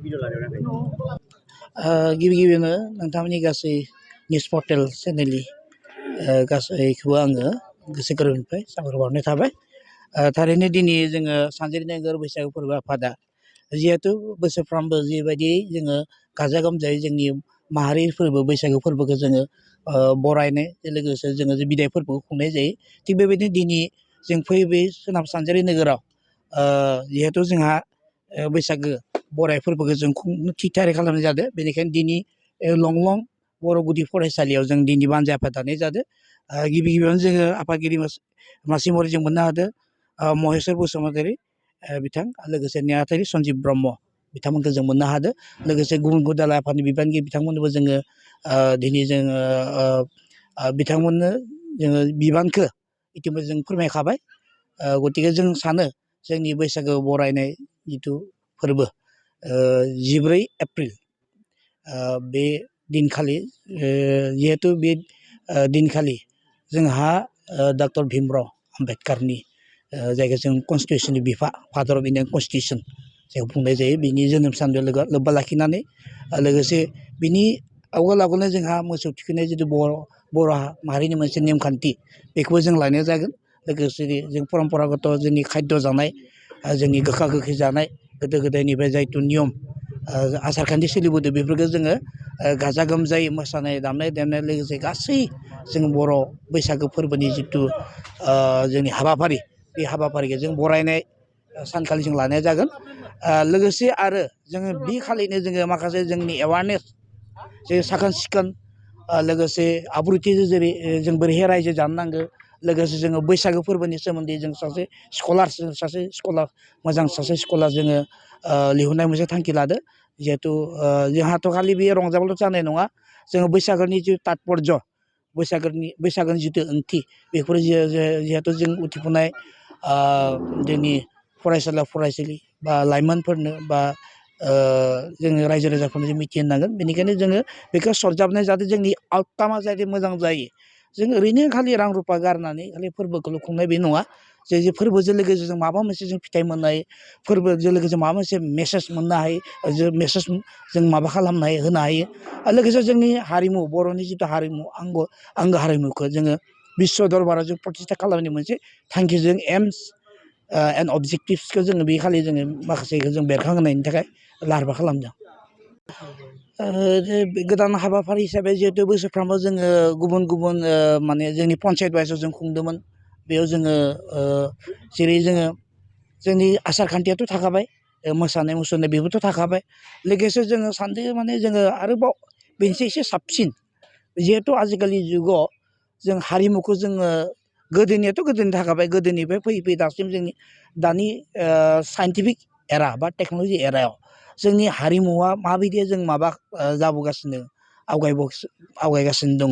Video लादों नाथाय गिबि गिबियावनो नोंथांमोननि गासै निउस पर्टेल चेनेलनि गासैखौबो आङो गोसो गोरबोनिफ्राय साबायखर बावनाय थाबाय। थारैनो दिनै जोङो सानजेर नोगोर बैसागु फोरबो आफादा जिहेथु बोसोरफ्रोमबो जिबायदि जोङो गाजा गोमजायै जोंनि माहारि फोरबो बैसागु फोरबोखौ जोङो बरायनाय लोगोसे जोङो बिदाय फोरबोखौ खुंनाय जायो। थिग बेबायदिनो दिनै जों फैयै फैयै सोनाब सानजारि नोगोराव जिहेथु जोंहा बैसागो बराय फोरबोखौ जों खुंनो थि थियारि खालामनाय जादों। बेनिखायनो दिनै लंलं बर' गुदि फरायसालियाव जों दिनै बानजाय आफाद दानाय जादों। गिबि गिबियावनो जोङो आफादगिरि मासि महरै जों मोननो हादों महेस्वर बसुमतारी बिथां लोगोसे नेहाथारि सन्जिब ब्रह्म बिथांमोनखौ जों मोननो हादों। लोगोसे गुबुन गुबुन दालाइ आफादनि बिबानगिरि बिथांमोननोबो जोङो दिनै जोङो बिथांमोननो जोङो बिबानखौ इतिमध्य जों फोरमायखाबाय। गतिके जों सानो जोंनि बैसागो बरायनाय जिथु फोरबो 14 एप्रिल बे दिनखालि जिहेतु बे दिनखालि जोंहा डक्टर भीमराव आम्बेडकारनि जायखौ जों कनस्टिटिउसननि बिफा फादार अफ इन्डियान कनस्टिटिउसन जायखौ बुंनाय जायो बिनि जोनोम सानजों लोब्बा लाखिनानै लोगोसे बिनि आवगोल जोंहा मोसौ थुखैनाय जिथु बर' माहारिनि मोनसे नेमखान्थि बेखौबो जों लानाय जागोन। लोगोसे जों परम्परागत जोंनि खाद्य जानाय जोंनि गोखा गोखै जानाय गोदो गोदायनिफ्राय जायथु नियम आसार खान्थि सोलिबोदों बेफोरखौ जोङो गाजा गोमजायै मोसानाय दामनाय देनाय लोगोसे गासै जों बर' बैसागो फोरबोनि जिथु जोंनि हाबाफारि बे हाबाफारिखौ जों बरायनाय सानखालि जों लानाय जागोन। लोगोसे आरो जोङो बे खालिनो जोङो माखासे जोंनि एवारनेस जे साखोन सिखोन लोगोसे आब्रुथि जेरै जों बोरैहाय रायजो जानो नांगौ लोगोसे जोङो बैसागो फोरबोनि सोमोन्दै जों सासे स्कलार मोजां सासे स्कलार जोङो लिहुननाय मोनसे थांखि लादो। जिहेथु जोंहाथ' खालि बे रंजाबाल' जानाय नङा जोङो बैसागोनि जिथु तात्पर्य बैसागोनि जिथु ओंथि बेफोर जिहेथु जों उथिफुनाय जोंनि फरायसालि बा लाइमोनफोरनो बा जोङो रायजो राजाफोरनो जों मिथिहोनांगोन। बेनिखायनो जोङो बेखौ सरजाबनाय जाहाथे जोंनि आउटकामा जाहाथे मोजां जायो। जों ओरैनो खालि रां रुफा गारनानै खालि फोरबोखौल' खुंनाय बे नङा जे फोरबोजों लोगोसे जों माबा मोनसे जों फिथाइ मोननाय फोरबोजों लोगोसे माबा मोनसे मेसेज मोननो हायो मेसेज जों माबा खालामनो होनो हायो। लोगोसे जोंनि हारिमु बर'नि जिथु हारिमु आंगो हारिमुखौ जोङो बिश्व दरबाराव जों प्रतिस्ठा खालामनायनि मोनसे थांखिजों एम्स एन्ड अबजेक्टिभ्सखौ जोङो बे खालि जोङो माखासेखौ जों बेरखांहोनायनि थाखाय लाहार फाहार खालामदों। गोदान हाबाफारि हिसाबै जिहेतु बोसोरफ्रामबो जोङो गुबुन गुबुन माने जोंनि पन्सायत वाइसआव जों खुंदोंमोन। बेयाव जोङो जेरै जोङो जोंनि आसार खान्थियाथ' थाखाबाय मोसानाय मुसुरनाय बेबोथ' थाखाबाय लोगोसे जोङो सानदों माने जोङो आरोबाव बेनिफ्राय एसे साबसिन जिहेथु आजिखालि जुगाव जों हारिमुखौ जोङो गोदोनि थाखाबाय गोदोनिफ्राय फैयै फैयै दासिम जोंनि दानि साइन्टिफिक एरा बा टेक्न'लजि एरायाव जोंनि हारिमुवा माबायदि जों माबा जाबोगासिनो आवगायगासिनो दङ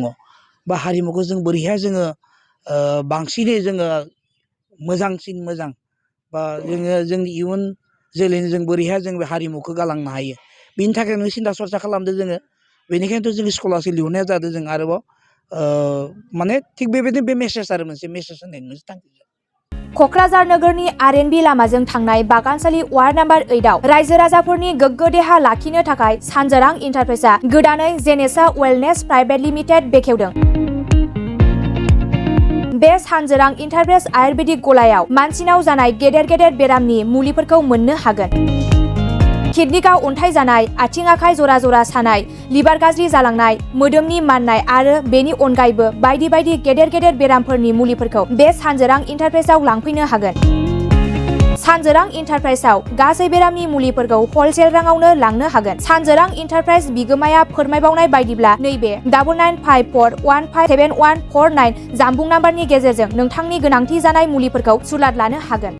बा हारिमुखौ जों बोरैहाय जोङो बांसिनै जोङो मोजांसिन मोजां बा जोङो जोंनि इयुन जोलैनो जों बोरैहाय जों बे हारिमुखौ गालांनो हायो बेनि थाखायनो सिन्था सरसा खालामदों जोङो। बेनिखायनोथ' जोंनि स्कलारशिप लिहुननाया जादों जों आरोबाव माने थिग बेबायदिनो बे मेसेज आरो मोनसे मेसेज होनायनि मोनसे थांखि। क'क्राझार नोगोरनि आर.एन.बि लामाजों थांनाय बागानसालि वार्ड नाम्बार 8आव रायजो राजाफोरनि गोग्गो देहा लाखिनो थाखाय सानजोरां इन्टारप्राइजआ गोदानै जेनेसा वेलनेस प्राइभेट लिमिटेड बेखेवदों। बे सानजोरां इन्टारप्राइज आयुर्वेदिक गलायाव मानसिनाव जानाय गेदेर गेदेर बेरामनि मुलिफोरखौ मोननो हागोन। किडनिकआव अन्थाइ जानाय, आथिं आखाइ जरा जरा सानाय, लिभार गाज्रि जालांनाय, मोदोमनि माननाय आरो बेनि अनगायैबो बायदि बायदि गेदेर गेदेर बेरामफोरनि मुलिफोरखौ बे सानजोरां इन्टारप्राइजआव लांफैनो हागोन। सानजोरां इन्टारप्राइजआव गासै बेरामनि मुलिफोरखौ हलसेल राङावनो लांनो हागोन। सानजोरां इन्टारप्राइज बिगोमाया फोरमायबावनाय बायदिब्ला नैबे 9954157149 जानबुं नाम्बारनि गेजेरजों नोंथांनि गोनांथि जानाय मुलिफोरखौ सुलाद लानो हागोन।